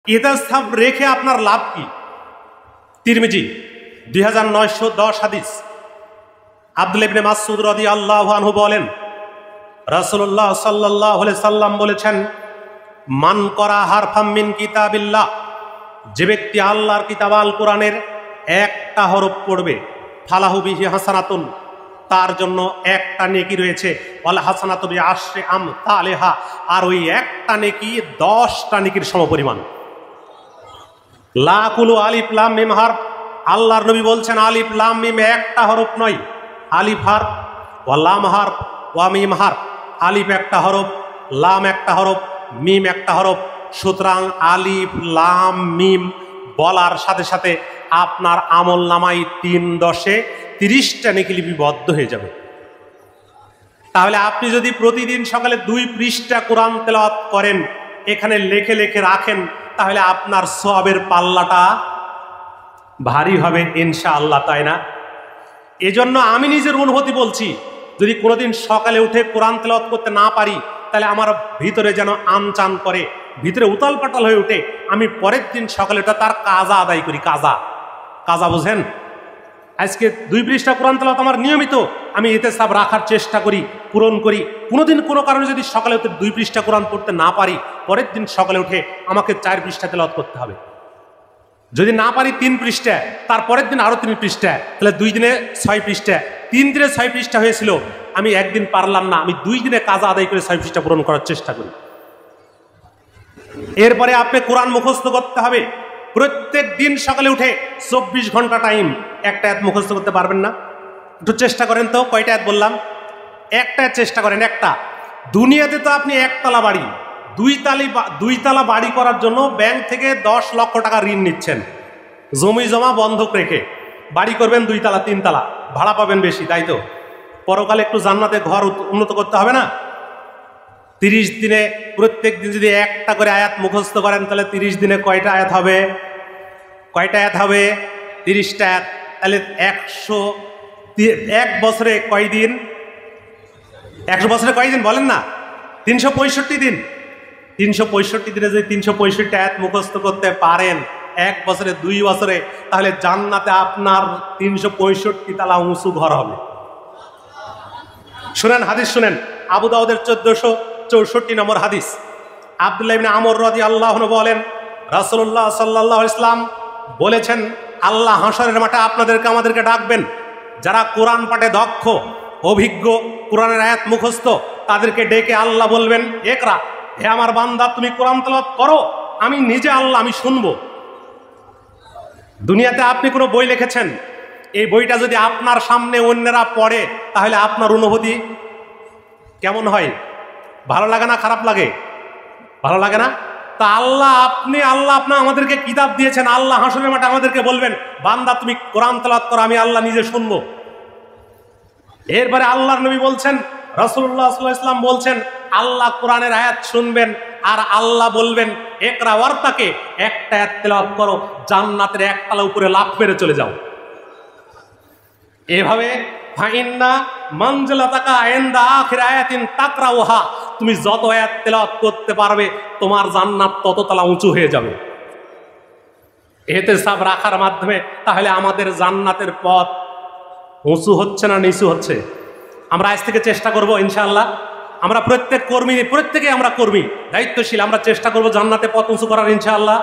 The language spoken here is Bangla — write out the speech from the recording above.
ইতিসাব রেখে আপনার লাভ কি? তিরমিজি 2910 হাদিস। আব্দুল্লাহ ইবনে মাসউদ রাদিয়াল্লাহু আনহু বলেন, রাসূলুল্লাহ সাল্লাল্লাহু আলাইহি সাল্লাম বলেছেন, মান করা হারফাম মিন কিতাবিল্লাহ, যে ব্যক্তি আল্লাহর কিতাব আল কোরআনের একটা হরফ পড়বে, ফালাহু বিহি হাসানাতুন, তার জন্য একটা নেকি রয়েছে, ওয়াল হাসানাতু বিআশরি আমসালিহা, আর ওই একটা নেকি 10টা নেকির সমপরিমাণ। লা কুলু আলিফ লাম মিম হারফ, আল্লাহর নবী বলছেন আলিফ লাম মিম একটা হরফ নয়, আলিফ হারফ ওয়া লাম হারফ ওয়া মিম হারফ। আলিফ একটা হরফ, লাম একটা হরফ, মিম একটা হরফ। সুতরাং আলিফ লাম মিম বলার সাথে সাথে আপনার আমল নামায় 3 10 30টা নেকি লিপিবদ্ধ হয়ে যাবে। তাহলে আপনি যদি প্রতিদিন সকালে 2 পৃষ্ঠা কোরআন তেলাওয়াত করেন, এখানে লেখে লেখে রাখেন, তাহলে আপনার সওয়াবের পাল্লাটা ভারী হবে ইনশাআল্লাহ, তাই না? এজন্য আমি নিজের অনুভূতি বলছি, যদি কোনোদিন সকালে উঠে কোরআন তেলাওয়াত করতে না পারি, তাহলে আমার ভিতরে যেন আনচান করে, ভিতরে উতাল পাতাল হয়ে ওঠে। আমি পরের দিন সকালে উঠে তার কাজা আদায় করি। কাজা বুঝেন? আজকে 2 পৃষ্ঠা কোরআন তেলাওয়াত আমার নিয়মিত, আমি ইতিসাব রাখার চেষ্টা করি, পূরণ করি। কোনোদিন কোনো কারণে যদি সকালে উঠে 2 পৃষ্ঠা কোরআন পড়তে না পারি, পরের দিন সকালে উঠে আমাকে 4 পৃষ্ঠা তেলাওয়াত করতে হবে। যদি না পারি 3 পৃষ্ঠা, তারপরের দিন আরো 3 পৃষ্ঠা, তাহলে 2 দিনে 6 পৃষ্ঠা। 3 দিনে 6 পৃষ্ঠা হয়েছিল, আমি একদিন পারলাম না, আমি 2 দিনে কাজা আদায় করে 6 পৃষ্ঠা পূরণ করার চেষ্টা করি। এরপরে আপনি কোরআন মুখস্থ করতে হবে। প্রত্যেক দিন সকালে উঠে 24 ঘন্টা টাইম, একটা আয়াত মুখস্থ করতে পারবেন না? একটু চেষ্টা করেন তো। কয়টা আয়াত বললাম? একটা চেষ্টা করেন, একটা। দুনিয়াতে তো আপনি একতলা বাড়ি, 2 তালা বাড়ি করার জন্য ব্যাংক থেকে 10 লক্ষ টাকা ঋণ নিচ্ছেন, জমি জমা বন্ধক রেখে বাড়ি করবেন 2 তালা 3 তালা, ভাড়া পাবেন বেশি, তাই তো? পরকালে একটু জান্নাতে ঘর উন্নত করতে হবে না? 30 দিনে প্রত্যেক দিন যদি একটা করে আয়াত মুখস্থ করেন, তাহলে 30 দিনে কয়টা আয়াত হবে? 30টা আয়াত। তাহলে 1 বছরে কয় দিন? 100 বছরে কয় দিন বলেন না? 365 দিন। 365 দিনে যদি 365 আয়াত মুখস্থ করতে পারেন 1 বছরে 2 বছরে, তাহলে জান্নাতে আপনার 365 তালা উঁচু ঘর হবে। শুনেন, হাদিস শুনেন। আবু দাউদের 1464 নম্বর হাদিস। আব্দুল্লাহ ইবনে আমর রাদিয়াল্লাহু আনহু বলেন, রাসূলুল্লাহ সাল্লাল্লাহু আলাইহি ওয়াসাল্লাম বলেছেন, আল্লাহ হাশরের মাঠে আমাদেরকে ডাকবেন। যারা কোরআন পাঠে দক্ষ, অভিজ্ঞ, কোরআনের আয়াত মুখস্থ, তাদেরকে ডেকে আল্লাহ বলবেন, একরা, হে আমার বান্দা, তুমি কোরআন তেলাওয়াত করো, আমি নিজে আল্লাহ, আমি শুনবো। দুনিয়াতে আপনি কোনো বই লিখেছেন, এই বইটা যদি আপনার সামনে অন্যরা পড়ে, তাহলে আপনার অনুভূতি কেমন হয়? ভালো লাগে না? খারাপ লাগে? ভালো লাগে না? তা আল্লাহ আমাদেরকে কিতাব দিয়েছেন, আল্লাহ হাশরের মাঠে আমাদেরকে বলবেন, বান্দা তুমি কোরআন তেলাওয়াত করো, আমি আল্লাহ নিজে শুনবো। এরপরে আল্লাহর নবী বলছেন, রাসূলুল্লাহ সাল্লাল্লাহু আলাইহি ওয়াসাল্লাম বলছেন, আল্লাহ কোরআনের আয়াত শুনবেন আর আল্লাহ বলবেন, একরা ওয়ারতাকে, একটা আয়াত তেলাওয়াত করো, জান্নাতের একতলা উপরে লাফ মেরে চলে যাও। এভাবে ফাইন্না মানজিলাতাকা ইনদা আখির আয়াতিন তাকরাউহা, তুমি যত আয়াত তেলাওয়াত করতে পারবে, তোমার জান্নাত তত তলা উঁচু হয়ে যাবে ইতিসাব রাখার মাধ্যমে। তাহলে আমাদের জান্নাতের পথ উঁচু হচ্ছে না নিচু হচ্ছে? আমরা আজ থেকে চেষ্টা করব ইনশাআল্লাহ। আমরা প্রত্যেকে আমরা কর্মী, দায়িত্বশীল, আমরা চেষ্টা করব জান্নাতে পথ উঁচু করার ইনশাআল্লাহ।